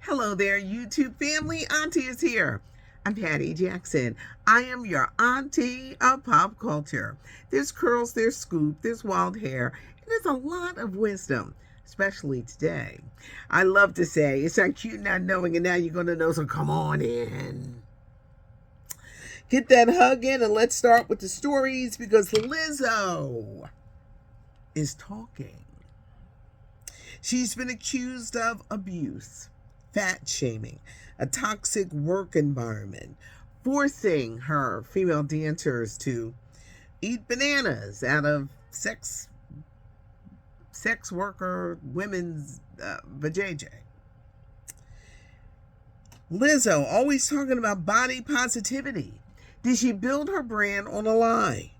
Hello there, YouTube family. Auntie is here. I'm Patty Jackson. I am your auntie of pop culture. There's curls, there's scoop, there's wild hair, and there's a lot of wisdom, especially today. I love to say it's not cute not knowing, and now you're going to know, so come on in. Get that hug in, and let's start with the stories because Lizzo is talking. She's been accused of abuse, fat shaming, a toxic work environment, forcing her female dancers to eat bananas out of sex worker women's vajayjay. Lizzo always talking about body positivity. Did she build her brand on a lie?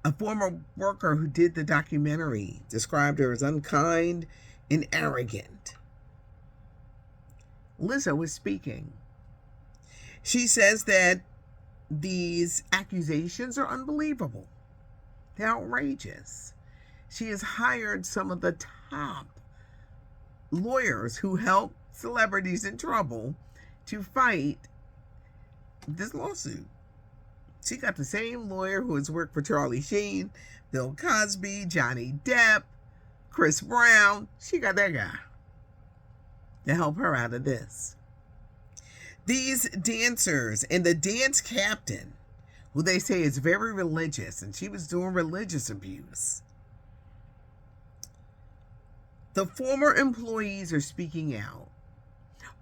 A former worker who did the documentary described her as unkind and arrogant. Lizzo is speaking. She says that these accusations are unbelievable. They're outrageous. She has hired some of the top lawyers who help celebrities in trouble to fight this lawsuit. She got the same lawyer who has worked for Charlie Sheen, Bill Cosby, Johnny Depp, Chris Brown. She got that guy to help her out of this. These dancers and the dance captain, who they say is very religious, and she was doing religious abuse. The former employees are speaking out.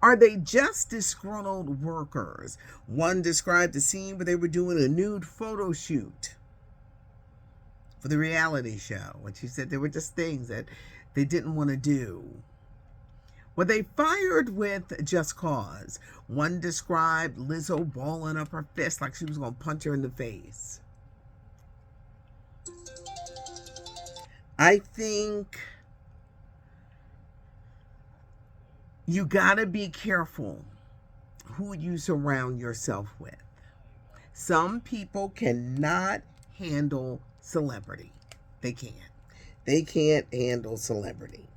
Are they just disgruntled workers? One described the scene where they were doing a nude photo shoot for the reality show, and she said there were just things that they didn't want to do. Were they fired with just cause? One described Lizzo balling up her fist like she was going to punch her in the face. I think you gotta be careful who you surround yourself with. Some people cannot handle celebrity. They can't. They can't handle celebrity.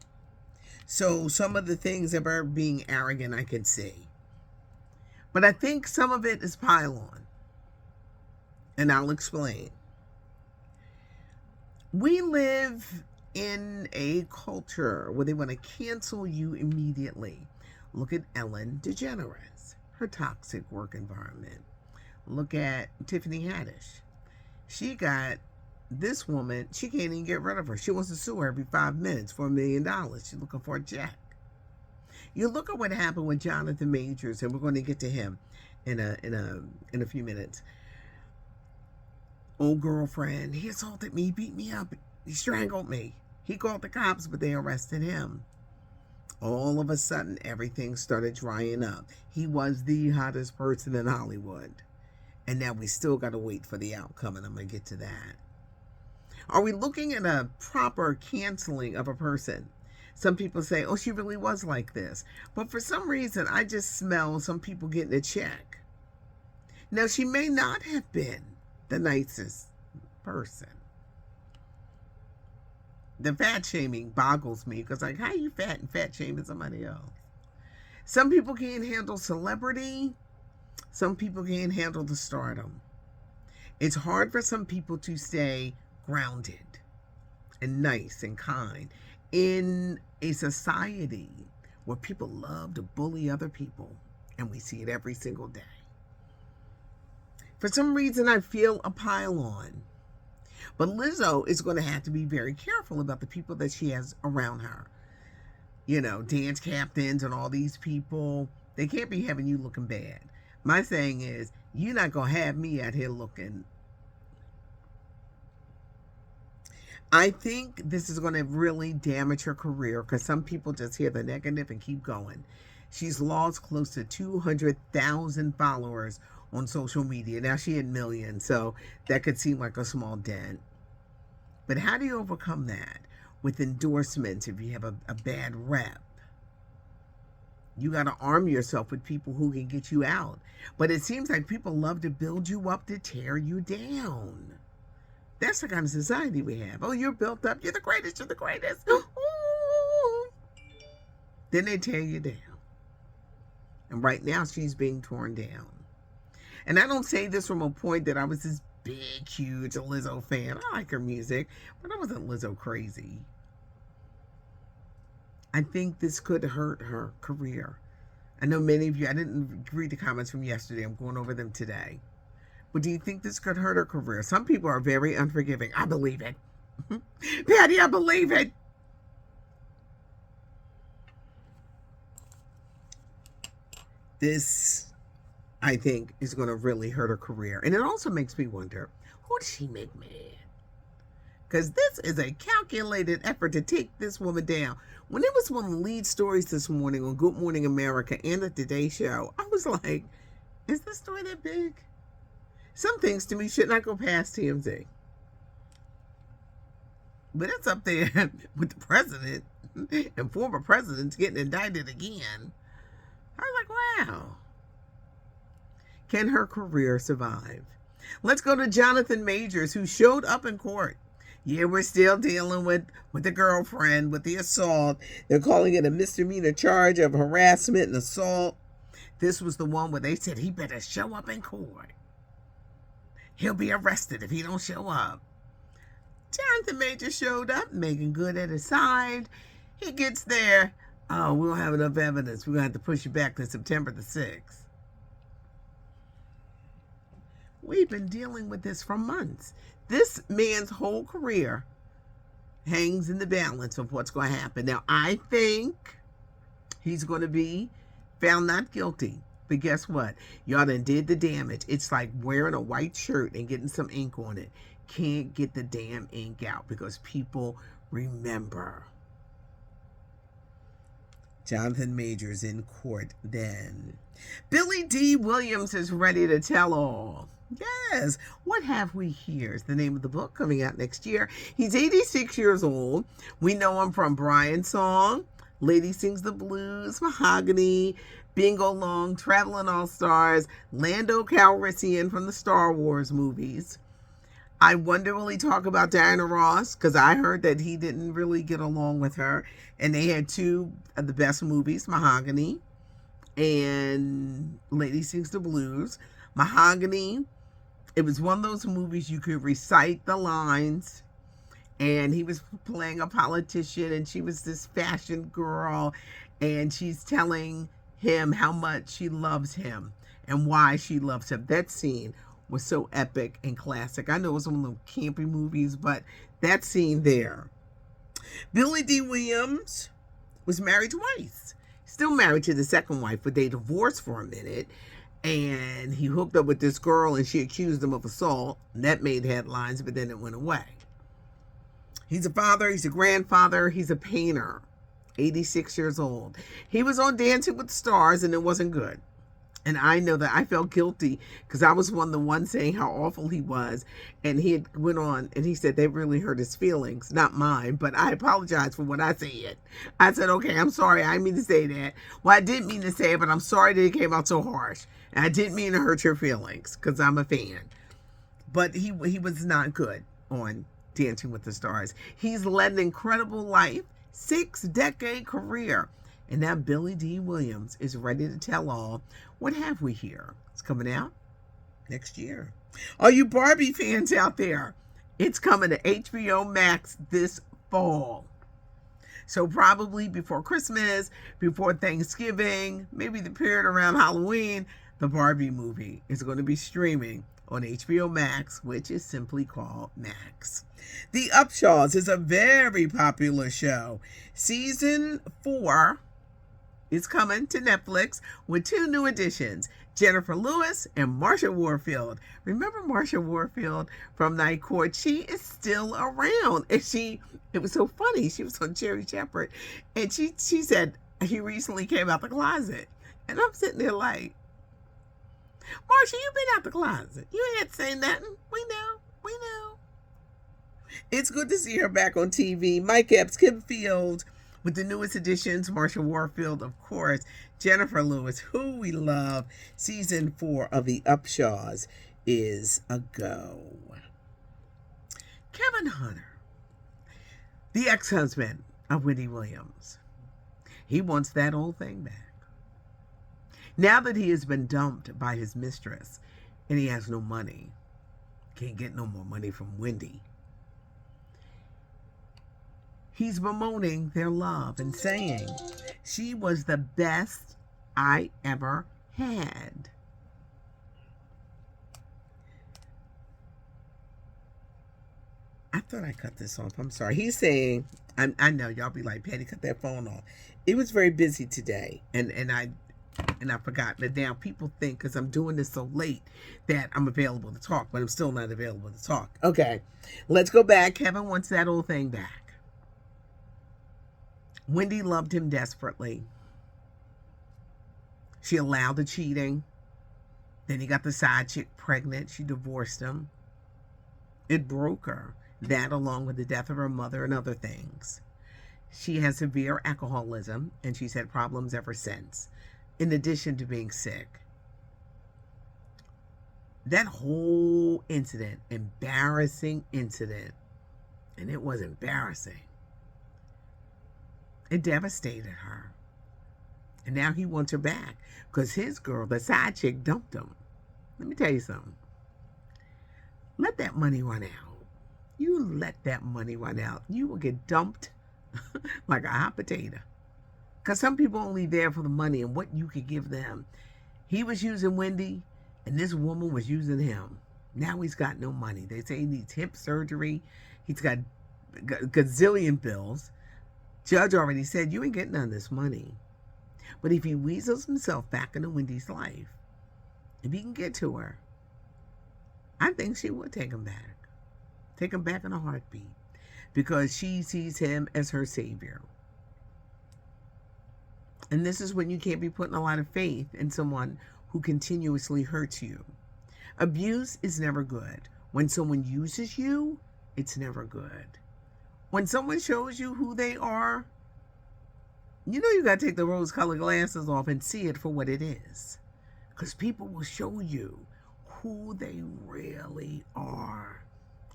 So some of the things about being arrogant I can see. But I think some of it is pile-on. And I'll explain. We live in a culture where they want to cancel you immediately. Look at Ellen DeGeneres, her toxic work environment. Look at Tiffany Haddish. She got this woman, she can't even get rid of her. She wants to sue her every 5 minutes for $1 million. She's looking for a check. You look at what happened with Jonathan Majors, and we're going to get to him in a few minutes. Old girlfriend, he assaulted me, beat me up, he strangled me. He called the cops, but they arrested him. All of a sudden, everything started drying up. He was the hottest person in Hollywood. And now we still got to wait for the outcome, and I'm going to get to that. Are we looking at a proper canceling of a person? Some people say, oh, she really was like this. But for some reason, I just smell some people getting a check. Now, she may not have been the nicest person. The fat shaming boggles me because, like, how you fat and fat shaming somebody else? Some people can't handle celebrity. Some people can't handle the stardom. It's hard for some people to stay grounded and nice and kind in a society where people love to bully other people, and we see it every single day. For some reason, I feel a pile on. But Lizzo is going to have to be very careful about the people that she has around her. You know, dance captains and all these people, they can't be having you looking bad. My saying is, you're not going to have me out here looking. I think this is going to really damage her career because some people just hear the negative and keep going. She's lost close to 200,000 followers on social media. Now she had millions, so that could seem like a small dent. But how do you overcome that? With endorsements, if you have a bad rep. You got to arm yourself with people who can get you out. But it seems like people love to build you up to tear you down. That's the kind of society we have. Oh, you're built up. You're the greatest. You're the greatest. Ooh. Then they tear you down. And right now she's being torn down. And I don't say this from a point that I was this big, huge Lizzo fan. I like her music, but I wasn't Lizzo crazy. I think this could hurt her career. I know many of you, I didn't read the comments from yesterday. I'm going over them today. But do you think this could hurt her career? Some people are very unforgiving. I believe it. Patty, I believe it. This, I think, is going to really hurt her career. And it also makes me wonder, who does she make mad? Because this is a calculated effort to take this woman down. When it was one of the lead stories this morning on Good Morning America and the Today Show, I was like, is this story that big? Some things to me should not go past TMZ. But it's up there with the president and former presidents getting indicted again. I was like, wow. Can her career survive? Let's go to Jonathan Majors, who showed up in court. Yeah, we're still dealing with the girlfriend, with the assault. They're calling it a misdemeanor charge of harassment and assault. This was the one where they said he better show up in court. He'll be arrested if he don't show up. Jonathan Majors showed up, Megan Good at his side. He gets there. Oh, we don't have enough evidence. We're going to have to push you back to September the 6th. We've been dealing with this for months. This man's whole career hangs in the balance of what's going to happen. Now, I think he's going to be found not guilty. But guess what? Y'all done did the damage. It's like wearing a white shirt and getting some ink on it. Can't get the damn ink out because people remember. Jonathan Majors in court then. Billy D. Williams is ready to tell all. Yes, What Have We Here is the name of the book, coming out next year. He's 86 years old. We know him from Brian's Song, Lady Sings the Blues, Mahogany, Bingo Long, Traveling All Stars, Lando Calrissian from the Star Wars movies. I wonder, will he talk about Diana Ross? Because I heard that he didn't really get along with her. And they had two of the best movies, Mahogany and Lady Sings the Blues. Mahogany, it was one of those movies you could recite the lines. And he was playing a politician and she was this fashion girl. And she's telling him how much she loves him and why she loves him. That scene was so epic and classic. I know it was one of those campy movies, but that scene there. Billy D. Williams was married twice. Still married to the second wife, but they divorced for a minute. And he hooked up with this girl and she accused him of assault. And that made headlines, but then it went away. He's a father, he's a grandfather, he's a painter. 86 years old. He was on Dancing with the Stars and it wasn't good. And I know that I felt guilty because I was the one saying how awful he was. And he had went on and he said they really hurt his feelings, not mine, but I apologize for what I said. I said, okay, I'm sorry. I didn't mean to say that. Well, I didn't mean to say it, but I'm sorry that it came out so harsh. And I didn't mean to hurt your feelings because I'm a fan. But he was not good on Dancing with the Stars. He's led an incredible life, 6-decade career. And now Billy D. Williams is ready to tell all. What Have We Here? It's coming out next year. All you Barbie fans out there, it's coming to HBO Max this fall. So probably before Christmas, before Thanksgiving, maybe the period around Halloween, the Barbie movie is going to be streaming on HBO Max, which is simply called Max. The Upshaws is a very popular show. Season 4 is coming to Netflix with 2 new additions, Jennifer Lewis and Marsha Warfield. Remember Marsha Warfield from Night Court? She is still around. And it was so funny. She was on Cherry Shepherd. And she said he recently came out the closet. And I'm sitting there like, Marsha, you've been out the closet. You ain't saying nothing. We know. It's good to see her back on TV. Mike Epps, Kim Field, with the newest additions, Marsha Warfield, of course, Jennifer Lewis, who we love. Season 4 of The Upshaws is a go. Kevin Hunter, the ex-husband of Wendy Williams. He wants that old thing back. Now that he has been dumped by his mistress and he has no money, can't get no more money from Wendy, he's bemoaning their love and saying, she was the best I ever had. I thought I cut this off. I'm sorry. He's saying, I know y'all be like, Patty, cut that phone off. It was very busy today, and I forgot. But now people think because I'm doing this so late that I'm available to talk, but I'm still not available to talk. Okay, let's go back. Kevin wants that old thing back. Wendy loved him desperately. She allowed the cheating. Then he got the side chick pregnant. She divorced him. It broke her. That along with the death of her mother and other things. She has severe alcoholism and she's had problems ever since, in addition to being sick. That whole incident, embarrassing incident, and it was embarrassing. It devastated her. And now he wants her back because his girl, the side chick, dumped him. Let me tell you something. Let that money run out. You let that money run out. You will get dumped like a hot potato. Because some people are only there for the money and what you could give them. He was using Wendy, and this woman was using him. Now he's got no money. They say he needs hip surgery. He's got gazillion bills. Judge already said, you ain't getting none of this money. But if he weasels himself back into Wendy's life, if he can get to her, I think she would take him back. Take him back in a heartbeat. Because she sees him as her savior. And this is when you can't be putting a lot of faith in someone who continuously hurts you. Abuse is never good. When someone uses you, it's never good. When someone shows you who they are, you know you got to take the rose-colored glasses off and see it for what it is. Because people will show you who they really are.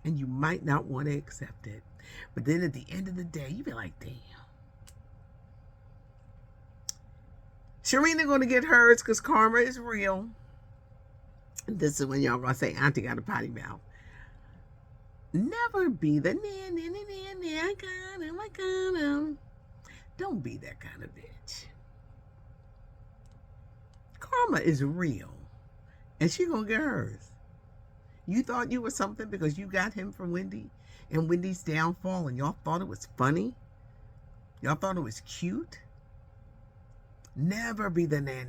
And you might not want to accept it. But then at the end of the day, you be like, damn. Sharina going to get hers because karma is real. And this is when y'all going to say, Auntie got a potty mouth. Never be the I got him. Don't be that kind of bitch. Karma is real. And she going to get hers. You thought you were something because you got him from Wendy and Wendy's downfall and y'all thought it was funny? Y'all thought it was cute? Never be the na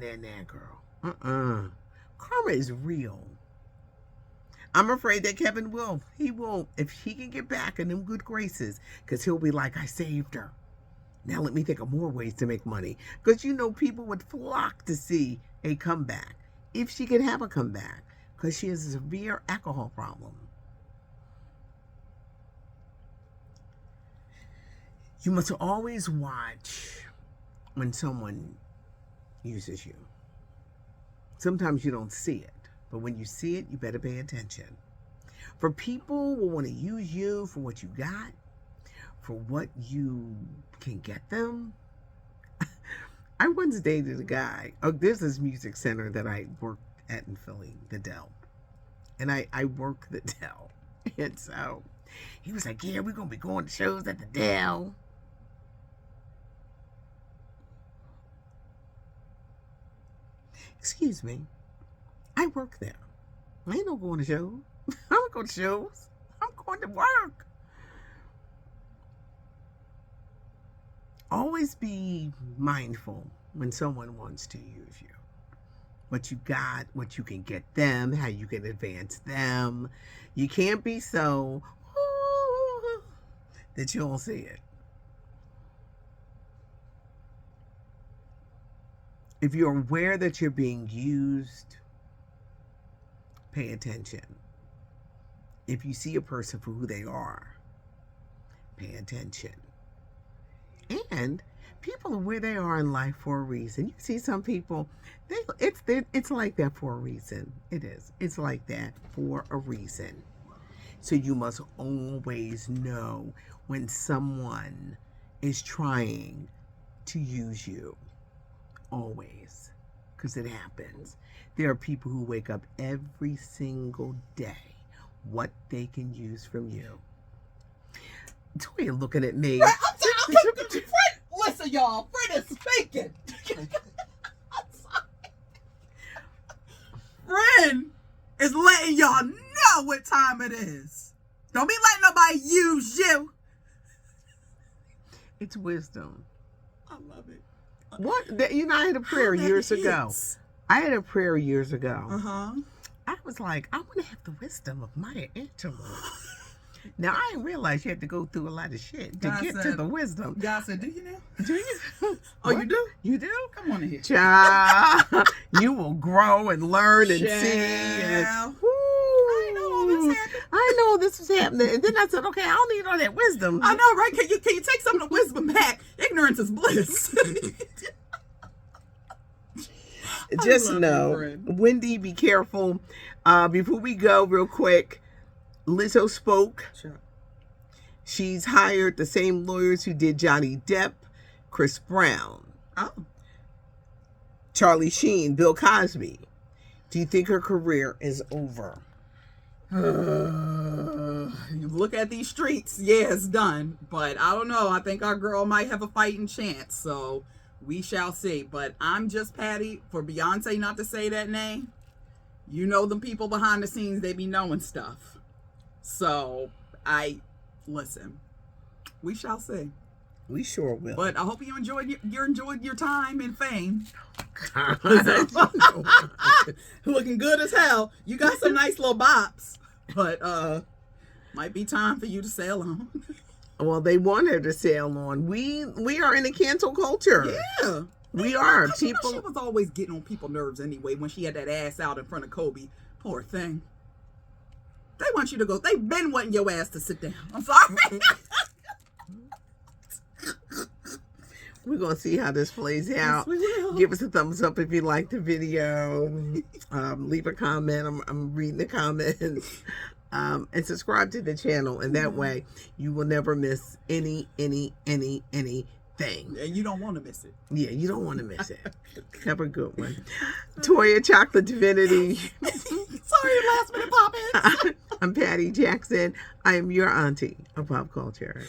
girl. Karma is real. I'm afraid that Kevin will. He will, if he can get back in them good graces, because he'll be like, I saved her. Now let me think of more ways to make money. Because you know people would flock to see a comeback. If she could have a comeback. Because she has a severe alcohol problem. You must always watch when someone uses you. Sometimes you don't see it, but when you see it, you better pay attention. For people who want to use you for what you got, for what you can get them. I once dated a guy. Oh, there's this music center that I worked at in Philly, the Dell. And I work the Dell. And so he was like, yeah, we're going to be going to shows at the Dell. Excuse me. I work there. I ain't no going to shows. I don't go to shows. I'm going to work. Always be mindful when someone wants to use you. What you got, what you can get them, how you can advance them. You can't be so that you don't see it. If you're aware that you're being used, pay attention. If you see a person for who they are, pay attention. And people are where they are in life for a reason. You see some people, it's like that for a reason. It is. It's like that for a reason. So you must always know when someone is trying to use you. Always. because it happens. There are people who wake up every single day what they can use from you. Toya looking at me. Fred, listen, y'all. Fred is speaking. Fred is letting y'all know what time it is. Don't be letting nobody use you. It's wisdom. I love it. What? You know, I had a prayer years ago. I had a prayer years ago. I was like, I want to have the wisdom of Maya Angelou. Now, I didn't realize you had to go through a lot of shit to get to the wisdom. God said, do you now? Do you? Oh, you do? You do? Come on in here. Child, you will grow and learn and see. And, I know all this happened. I know this was happening. And then I said, okay, I don't need all that wisdom. I know, right? Can you take some of the wisdom back? Ignorance is bliss. Just know, Wendy, be careful. Before we go, real quick, Lizzo spoke. Sure. She's hired the same lawyers who did Johnny Depp, Chris Brown, Charlie Sheen, Bill Cosby. Do you think her career is over? You look at these streets, yeah, it's done. But I don't know. I think our girl might have a fighting chance. So we shall see. But I'm just Patty for Beyonce not to say that name. You know them people behind the scenes, they be knowing stuff. So listen. We shall see. We sure will. But I hope you enjoyed your time in fame. Looking good as hell. You got some nice little bops. But might be time for you to sail on. Well, they want her to sail on. We are in a cancel culture. Yeah. We are. People. She was always getting on people's nerves anyway when she had that ass out in front of Kobe. Poor thing. They want you to go. They've been wanting your ass to sit down. I'm sorry. We're going to see how this plays out. Yes, we will. Give us a thumbs up if you like the video. Leave a comment. I'm reading the comments. And subscribe to the channel. And that way you will never miss anything. And you don't want to miss it. Yeah, you don't want to miss it. Have a good one. Toya Chocolate Divinity. Sorry, last minute pop-ins. I'm Patty Jackson. I am your auntie of pop culture.